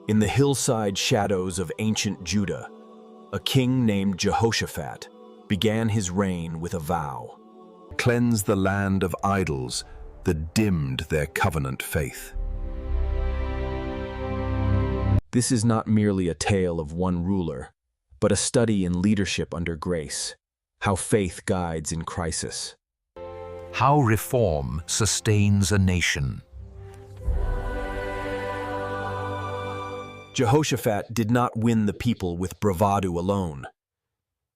In the hillside shadows of ancient Judah, a king named Jehoshaphat began his reign with a vow: cleanse the land of idols that dimmed their covenant faith. This is not merely a tale of one ruler, but a study in leadership under grace, how faith guides in crisis. How reform sustains a nation. Jehoshaphat did not win the people with bravado alone.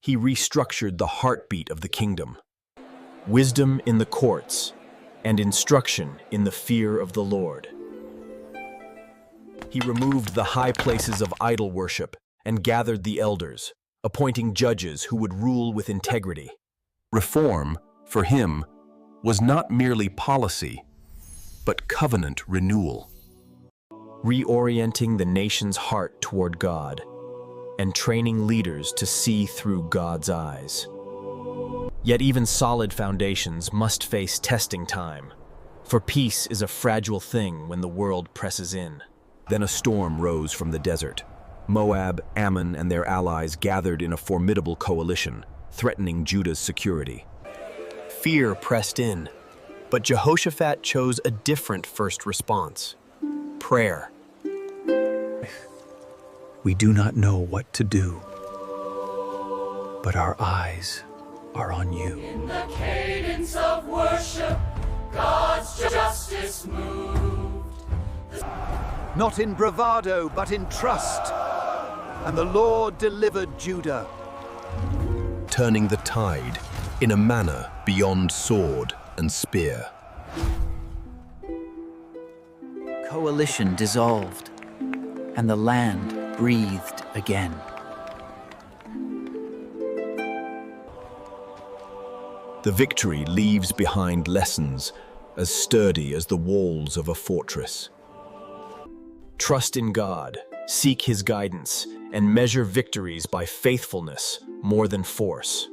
He restructured the heartbeat of the kingdom: wisdom in the courts and instruction in the fear of the Lord. He removed the high places of idol worship and gathered the elders, appointing judges who would rule with integrity. Reform, for him, was not merely policy, but covenant renewal. Reorienting the nation's heart toward God and training leaders to see through God's eyes. Yet even solid foundations must face testing time, for peace is a fragile thing when the world presses in. Then a storm rose from the desert. Moab, Ammon, and their allies gathered in a formidable coalition, threatening Judah's security. Fear pressed in, but Jehoshaphat chose a different first response: prayer. We do not know what to do, but our eyes are on you. In the cadence of worship, God's justice moved. Not in bravado, but in trust. And the Lord delivered Judah. Turning the tide in a manner beyond sword and spear. Coalition dissolved, and the land breathed again. The victory leaves behind lessons as sturdy as the walls of a fortress. Trust in God, seek His guidance, and measure victories by faithfulness more than force.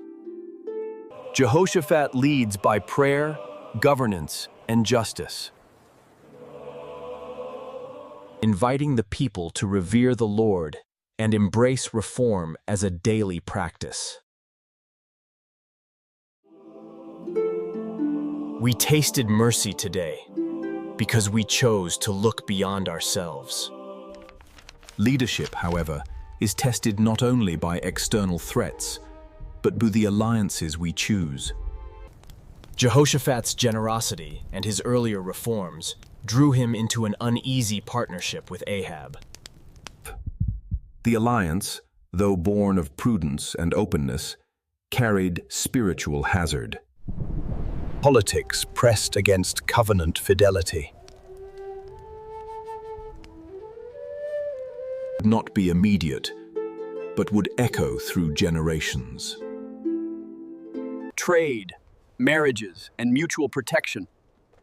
Jehoshaphat leads by prayer, governance, and justice, inviting the people to revere the Lord and embrace reform as a daily practice. We tasted mercy today because we chose to look beyond ourselves. Leadership, however, is tested not only by external threats, but by the alliances we choose. Jehoshaphat's generosity and his earlier reforms drew him into an uneasy partnership with Ahab. The alliance, though born of prudence and openness, carried spiritual hazard. Politics pressed against covenant fidelity. Would not be immediate, but would echo through generations. Trade, marriages, and mutual protection.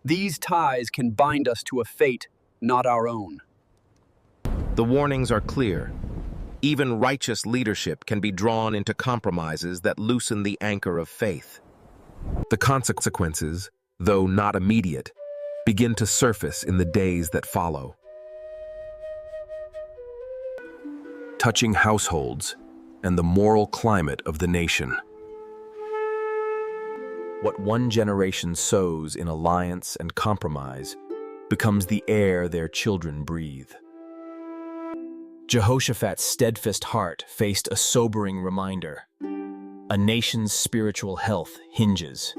These ties can bind us to a fate not our own. The warnings are clear. Even righteous leadership can be drawn into compromises that loosen the anchor of faith. The consequences, though not immediate, begin to surface in the days that follow. Touching households and the moral climate of the nation. What one generation sows in alliance and compromise becomes the air their children breathe. Jehoshaphat's steadfast heart faced a sobering reminder. A nation's spiritual health hinges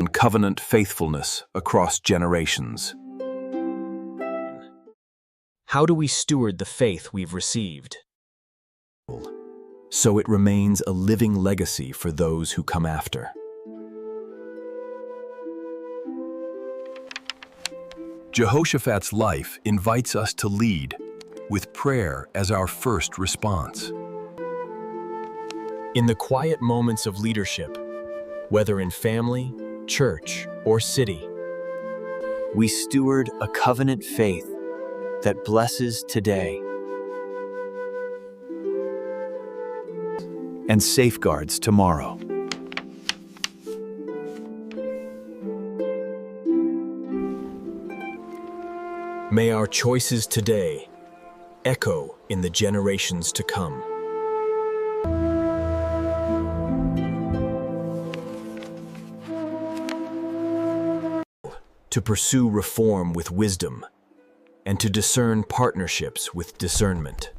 on covenant faithfulness across generations. How do we steward the faith we've received, so it remains a living legacy for those who come after? Jehoshaphat's life invites us to lead, with prayer as our first response. In the quiet moments of leadership, whether in family, church, or city, we steward a covenant faith that blesses today and safeguards tomorrow. May our choices today echo in the generations to come. To pursue reform with wisdom and to discern partnerships with discernment.